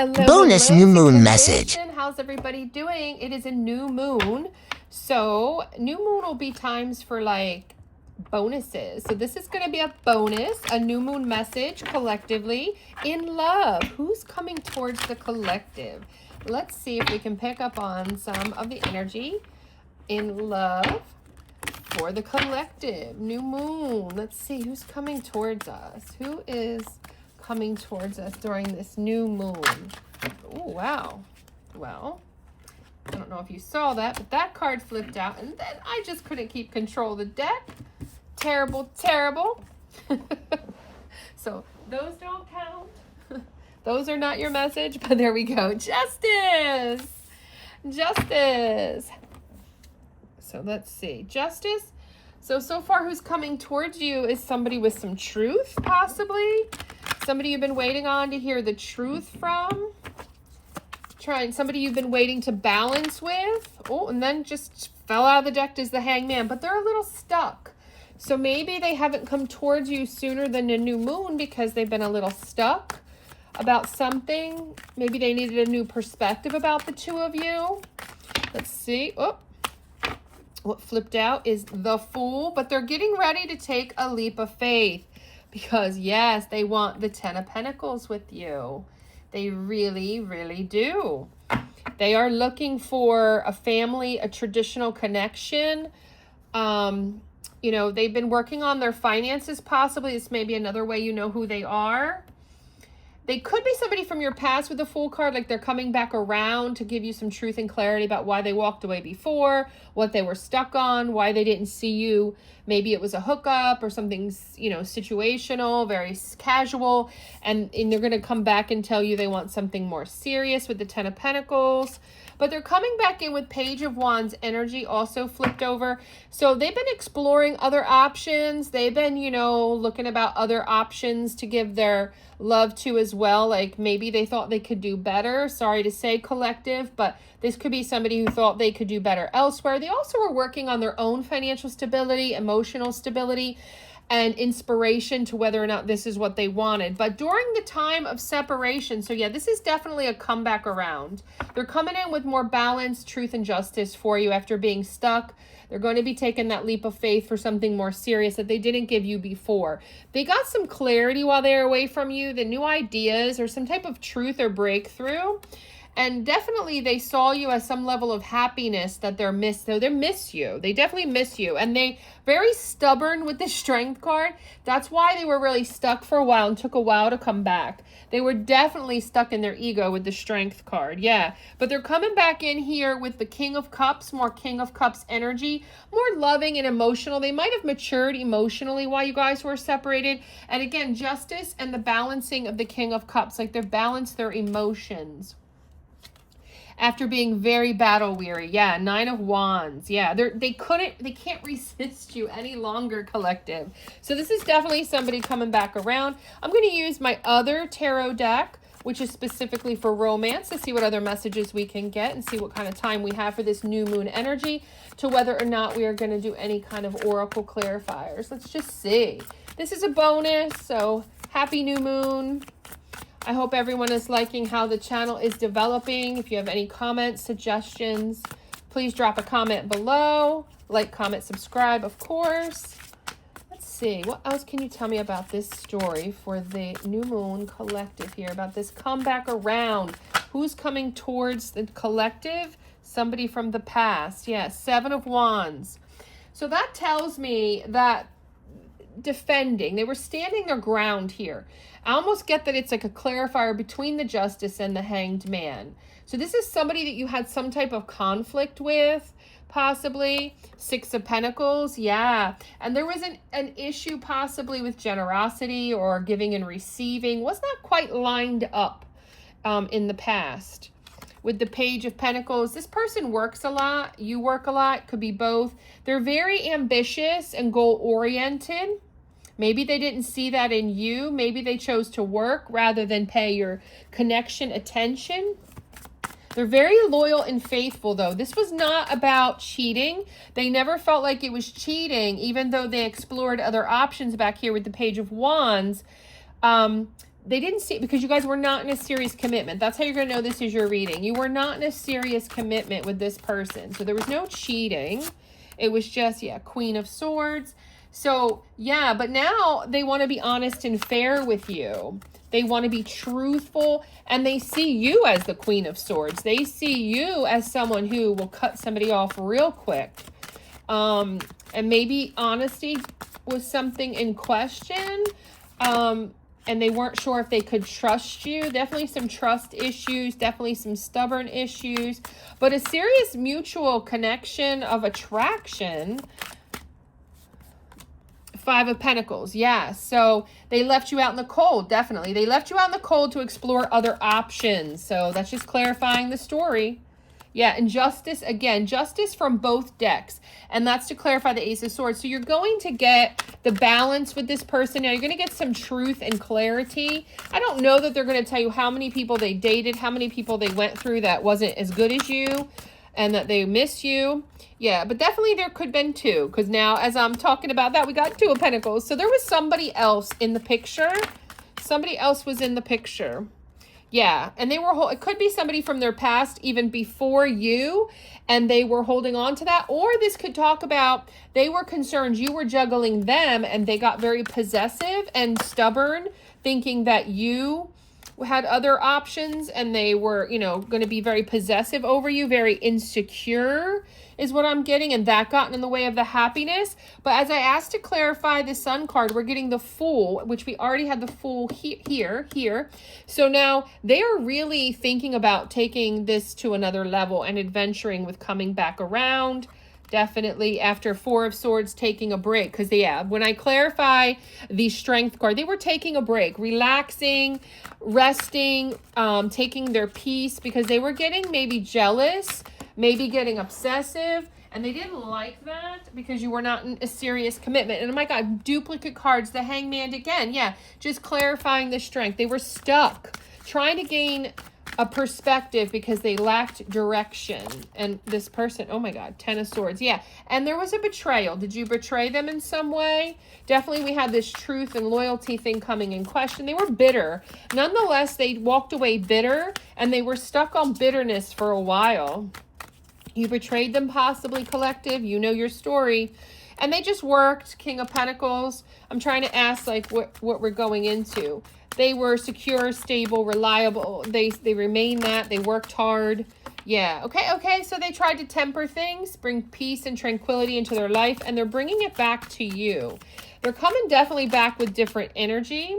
Hello, Bonus hello new to moon message. Kimbition. How's everybody doing? It is a new moon. So new moon will be times for like bonuses. So this is going to be a bonus, a new moon message collectively in love. Who's coming towards the collective? Let's see if we can pick up on some of the energy in love for the collective. New moon. Let's see who's coming towards us. Who is coming towards us during this new moon? Oh, wow. Well, I don't know if you saw that, but that card flipped out, and then I just couldn't keep control of the deck. Terrible, terrible. So those don't count. Those are not your message, but there we go. Justice. Justice. So let's see. Justice. So far who's coming towards you is somebody with some truth, possibly. Somebody you've been waiting on to hear the truth from. Somebody you've been waiting to balance with. Oh, and then just fell out of the deck as the hangman, but they're a little stuck. So maybe they haven't come towards you sooner than a new moon because they've been a little stuck about something. Maybe they needed a new perspective about the two of you. Let's see. Oh, what flipped out is the Fool, but they're getting ready to take a leap of faith because, yes, they want the Ten of Pentacles with you. They really, really do. They are looking for a family, a traditional connection. You know, they've been working on their finances, possibly. This may be another way you know who they are. They could be somebody from your past with the Fool card, like they're coming back around to give you some truth and clarity about why they walked away before, what they were stuck on, why they didn't see you. Maybe it was a hookup or something, you know, situational, very casual, and they're going to come back and tell you they want something more serious with the Ten of Pentacles. But they're coming back in with Page of Wands energy also flipped over. So they've been exploring other options. They've been, you know, looking about other options to give their love to as well. Like maybe they thought they could do better. Sorry to say, collective, but this could be somebody who thought they could do better elsewhere. They also were working on their own financial stability, emotional stability, and inspiration to whether or not this is what they wanted. But during the time of separation, so yeah, this is definitely a comeback around. They're coming in with more balance, truth, and justice for you after being stuck. They're going to be taking that leap of faith for something more serious that they didn't give you before. They got some clarity while they were away from you, the new ideas or some type of truth or breakthrough. And definitely they saw you as some level of happiness that they're missed. So they miss you. They definitely miss you. And they very stubborn with the Strength card. That's why they were really stuck for a while and took a while to come back. They were definitely stuck in their ego with the Strength card. Yeah. But they're coming back in here with the King of Cups, more King of Cups energy, more loving and emotional. They might have matured emotionally while you guys were separated. And again, justice and the balancing of the King of Cups. Like they've balanced their emotions after being very battle weary. Yeah, Nine of Wands. Yeah, they can't resist you any longer, collective. So this is definitely somebody coming back around. I'm going to use my other tarot deck, which is specifically for romance, to see what other messages we can get and see what kind of time we have for this new moon energy to whether or not we are going to do any kind of oracle clarifiers. Let's just see. This is a bonus, so happy new moon. I hope everyone is liking how the channel is developing. If you have any comments, suggestions, please drop a comment below. Like, comment, subscribe, of course. Let's see. What else can you tell me about this story for the New Moon Collective here? About this comeback around. Who's coming towards the collective? Somebody from the past. Yeah, Seven of Wands. So that tells me that defending, they were standing their ground here. I almost get that it's like a clarifier between the Justice and the Hanged Man. So this is somebody that you had some type of conflict with, possibly. Six of Pentacles, yeah. And there was an issue possibly with generosity or giving and receiving. Was not quite lined up in the past. With the Page of Pentacles, this person works a lot. You work a lot. Could be both. They're very ambitious and goal-oriented. Maybe they didn't see that in you. Maybe they chose to work rather than pay your connection attention. They're very loyal and faithful, though. This was not about cheating. They never felt like it was cheating, even though they explored other options back here with the Page of Wands. they didn't see, because you guys were not in a serious commitment. That's how you're going to know this is your reading. You were not in a serious commitment with this person. So there was no cheating. It was just, yeah, Queen of Swords. So, yeah, but now they want to be honest and fair with you. They want to be truthful, and they see you as the Queen of Swords. They see you as someone who will cut somebody off real quick. And maybe honesty was something in question. And they weren't sure if they could trust you. Definitely some trust issues, definitely some stubborn issues, but a serious mutual connection of attraction. Five of Pentacles, yeah. So they left you out in the cold, definitely. They left you out in the cold to explore other options. So that's just clarifying the story. Yeah, and justice, again, justice from both decks. And that's to clarify the Ace of Swords. So you're going to get the balance with this person. Now, you're going to get some truth and clarity. I don't know that they're going to tell you how many people they dated, how many people they went through that wasn't as good as you, and that they miss you. Yeah, but definitely there could have been two. Because now, as I'm talking about that, we got Two of Pentacles. So there was somebody else in the picture. Somebody else was in the picture. Yeah, and they were, it could be somebody from their past even before you, and they were holding on to that. Or this could talk about they were concerned you were juggling them, and they got very possessive and stubborn, thinking that you had other options, and they were, you know, going to be very possessive over you, very insecure is what I'm getting, and that got in the way of the happiness. But as I asked to clarify the Sun card, we're getting the Fool, which we already had the Fool here. So now they are really thinking about taking this to another level and adventuring with coming back around. Definitely after Four of Swords, taking a break. Because, yeah, when I clarify the Strength card, they were taking a break, relaxing, resting, taking their peace, because they were getting maybe jealous, maybe getting obsessive, and they didn't like that because you were not in a serious commitment. And oh my God, duplicate cards, the Hangman again. Yeah, just clarifying the Strength. They were stuck, trying to gain a perspective because they lacked direction. And this person, oh my God, Ten of Swords. Yeah, and there was a betrayal. Did you betray them in some way? Definitely we had this truth and loyalty thing coming in question. They were bitter. Nonetheless, they walked away bitter, and they were stuck on bitterness for a while. You betrayed them, possibly, collective. You know your story. And they just worked. King of Pentacles. I'm trying to ask, like, what we're going into. They were secure, stable, reliable. They remain that. They worked hard. Yeah. Okay. So they tried to temper things, bring peace and tranquility into their life, and they're bringing it back to you. They're coming definitely back with different energy.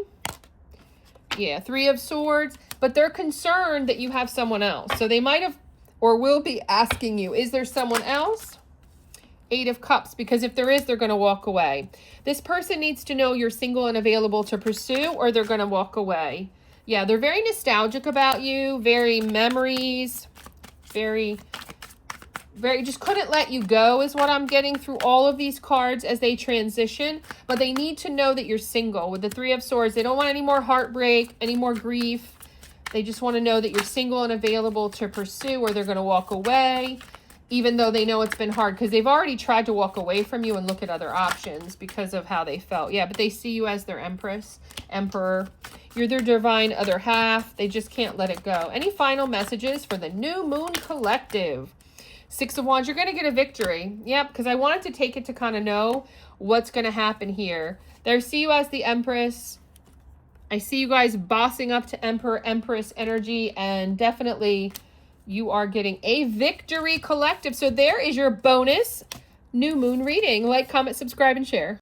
Yeah. Three of Swords. But they're concerned that you have someone else. So they might have or will be asking you, is there someone else? Eight of Cups, because if there is, they're going to walk away. This person needs to know you're single and available to pursue, or they're going to walk away. Yeah, they're very nostalgic about you, very memories, very just couldn't let you go is what I'm getting through all of these cards as they transition. But they need to know that you're single. With the Three of Swords, they don't want any more heartbreak, any more grief. They just want to know that you're single and available to pursue, or they're going to walk away, even though they know it's been hard, because they've already tried to walk away from you and look at other options because of how they felt. Yeah, but they see you as their Empress, Emperor. You're their divine other half. They just can't let it go. Any final messages for the New Moon Collective? Six of Wands, you're going to get a victory. Yep, because I wanted to take it to kind of know what's going to happen here. They see you as the Empress. I see you guys bossing up to Emperor, Empress energy, and definitely you are getting a victory, collective. So there is your bonus new moon reading. Like, comment, subscribe, and share.